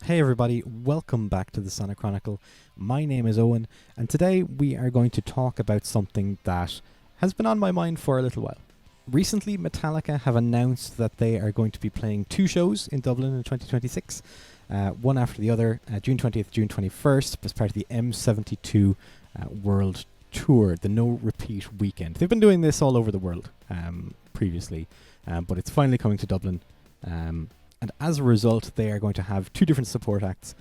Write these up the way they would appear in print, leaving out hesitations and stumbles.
Hey everybody, welcome back to the Sonic Chronicle. My name is Owen, and today we are going to talk about something that has been on my mind for a little while. Recently, Metallica have announced that they are going to be playing two shows in Dublin in 2026, one after the other, June 20th, June 21st, as part of the M72 World Tour, the No Repeat Weekend. They've been doing this all over the world previously, but it's finally coming to Dublin. And as a result, they are going to have two different support acts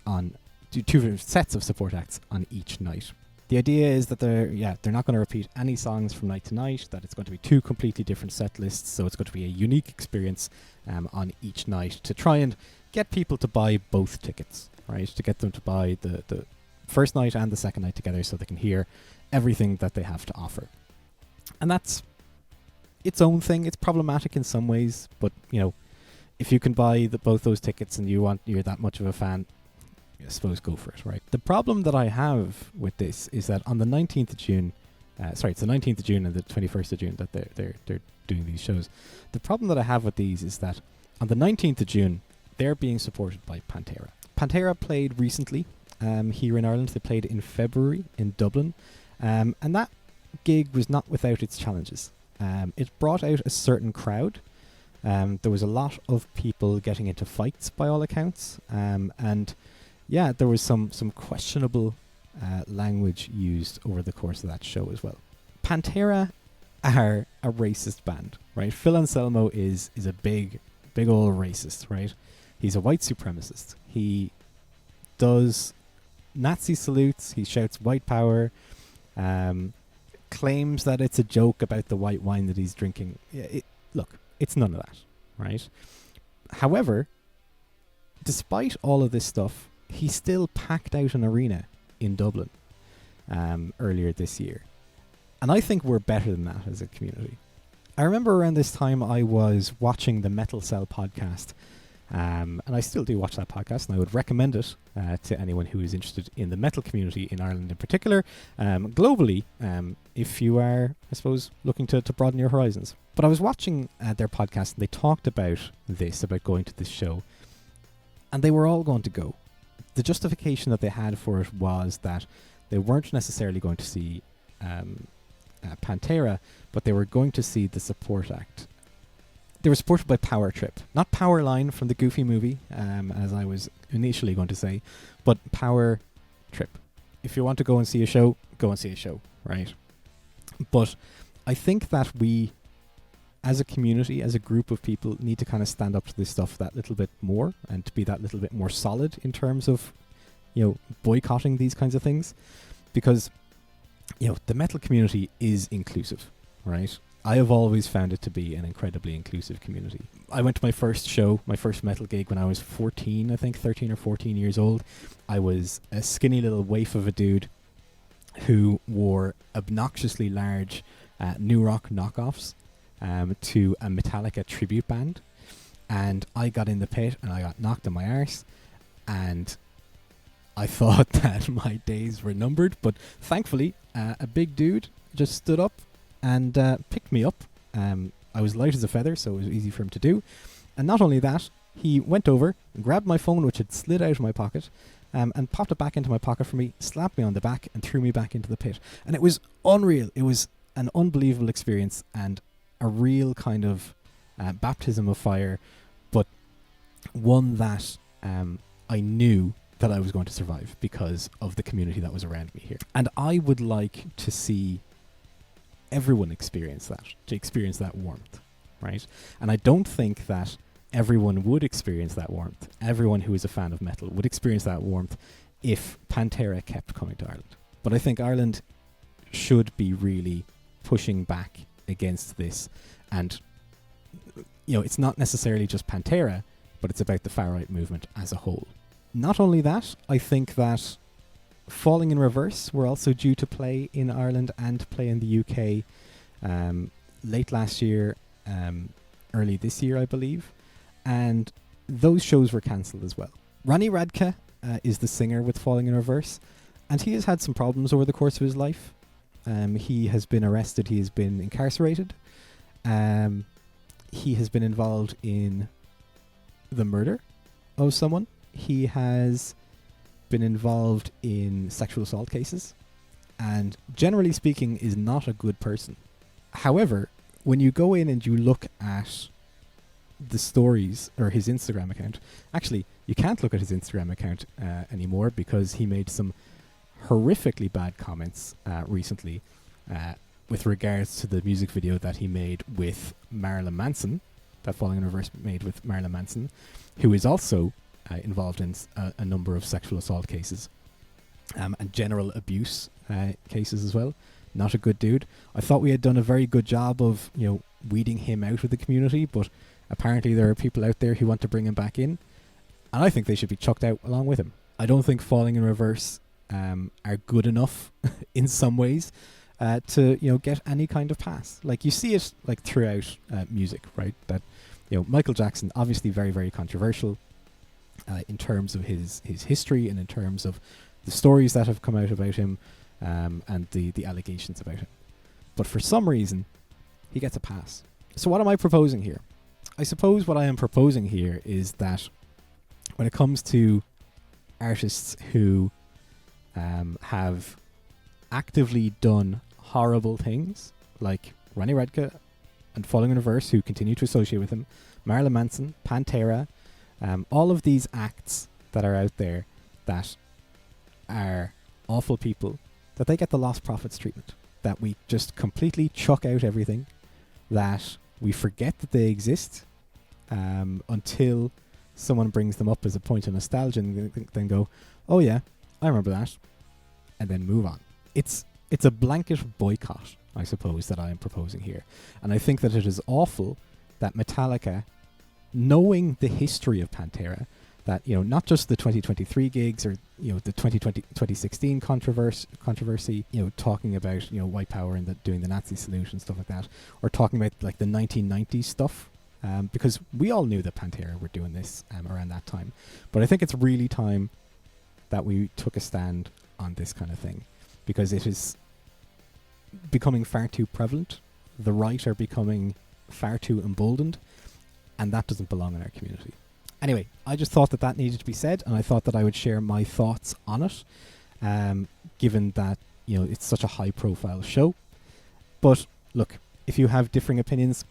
on two different sets of support acts on each night. The idea is that they're not going to repeat any songs from night to night, that it's going to be two completely different set lists, so it's going to be a unique experience on each night to try and get people to buy both tickets, right? To get them to buy the first night and the second night together so they can hear everything that they have to offer. And that's its own thing. It's problematic in some ways, but, you know, if you can buy both those tickets and you're that much of a fan, I suppose go for it, right? The problem that I have with this is that on the 19th of June, it's the 19th of June and the 21st of June that they're doing these shows. The problem that I have with these is that on the 19th of June, they're being supported by Pantera. Pantera played recently here in Ireland. They played in February in Dublin, and that gig was not without its challenges. It brought out a certain crowd. There was a lot of people getting into fights by all accounts, and there was some questionable language used over the course of that show as well. Pantera are a racist band, right? Phil Anselmo is a big old racist, right? He's a white supremacist. He does Nazi salutes, he shouts white power, claims that it's a joke about the white wine that he's drinking. Look, it's none of that, right? However, despite all of this stuff, he still packed out an arena in Dublin earlier this year. And I think we're better than that as a community. I remember around this time I was watching the Metal Cell podcast, and I still do watch that podcast, and I would recommend it to anyone who is interested in the metal community in Ireland in particular, globally, if you are, I suppose, looking to broaden your horizons. But I was watching their podcast, and they talked about going to this show, and they were all going to go. The justification that they had for it was that they weren't necessarily going to see Pantera, but they were going to see the support act. They were supported by Power Trip, not Powerline from the Goofy movie, as I was initially going to say, but Power Trip. If you want to go and see a show, go and see a show, right? But I think that we, as a community, as a group of people, need to kind of stand up to this stuff that little bit more and to be that little bit more solid in terms of, you know, boycotting these kinds of things, because, you know, the metal community is inclusive, right? I have always found it to be an incredibly inclusive community. I went to my first show, my first metal gig when I was 14, I think 13 or 14 years old. I was a skinny little waif of a dude who wore obnoxiously large New Rock knockoffs to a Metallica tribute band. And I got in the pit and I got knocked on my arse, and I thought that my days were numbered, but thankfully a big dude just stood up and picked me up. I was light as a feather, so it was easy for him to do. And not only that, he went over and grabbed my phone, which had slid out of my pocket, and popped it back into my pocket for me, slapped me on the back, and threw me back into the pit. And it was unreal. It was an unbelievable experience and a real kind of baptism of fire, but one that I knew that I was going to survive because of the community that was around me here. And I would like to see everyone experience that warmth, right? And I don't think that everyone would experience that warmth. Everyone who is a fan of metal would experience that warmth if Pantera kept coming to Ireland. But I think Ireland should be really pushing back against this. And, you know, it's not necessarily just Pantera, but it's about the far-right movement as a whole. Not only that, I think that Falling in Reverse were also due to play in Ireland and play in the UK late last year, early this year, I believe. And those shows were cancelled as well. Ronnie Radke is the singer with Falling in Reverse, and he has had some problems over the course of his life. He has been arrested, he has been incarcerated. He has been involved in the murder of someone. he has been involved in sexual assault cases, and generally speaking is not a good person. However, when you go in and you look at the stories or his Instagram account, actually you can't look at his Instagram account anymore, because he made some horrifically bad comments recently with regards to the music video that he made with Marilyn Manson, that Falling in Reverse made with Marilyn Manson, who is also involved in a number of sexual assault cases and general abuse cases as well. Not a good dude. I thought we had done a very good job of, weeding him out of the community, but apparently there are people out there who want to bring him back in, and I think they should be chucked out along with him. I don't think Falling in Reverse are good enough in some ways to get any kind of pass. Like, you see it like throughout music, right? That Michael Jackson, obviously very, very controversial in terms of his history and in terms of the stories that have come out about him and the allegations about him. But for some reason, he gets a pass. So what am I proposing here? I suppose what I am proposing here is that when it comes to artists who have actively done horrible things, like Ronnie Radke and Falling in Reverse, who continue to associate with him, Marilyn Manson, Pantera, all of these acts that are out there that are awful people, that they get the lost profits treatment, that we just completely chuck out everything, that we forget that they exist until someone brings them up as a point of nostalgia, and then go, oh yeah, I remember that, and then move on. It's a blanket boycott, I suppose, that I am proposing here. And I think that it is awful that Metallica, knowing the history of Pantera, that not just the 2023 gigs or the 2016 controversy, talking about white power and doing the Nazi salute and stuff like that, or talking about like the 1990s stuff, because we all knew that Pantera were doing this around that time. But I think it's really time that we took a stand on this kind of thing, because it is becoming far too prevalent. The right are becoming far too emboldened, and that doesn't belong in our community. Anyway, I just thought that needed to be said, and I thought that I would share my thoughts on it, given that it's such a high-profile show. But look, if you have differing opinions,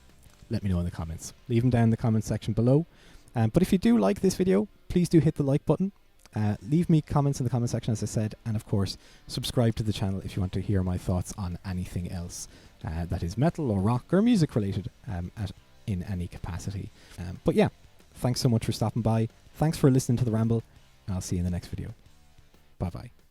let me know in the comments. Leave them down in the comments section below. But if you do like this video, please do hit the like button. Leave me comments in the comment section, as I said, and of course, subscribe to the channel if you want to hear my thoughts on anything else that is metal or rock or music related in any capacity. But yeah, thanks so much for stopping by. Thanks for listening to The Ramble, and I'll see you in the next video. Bye bye.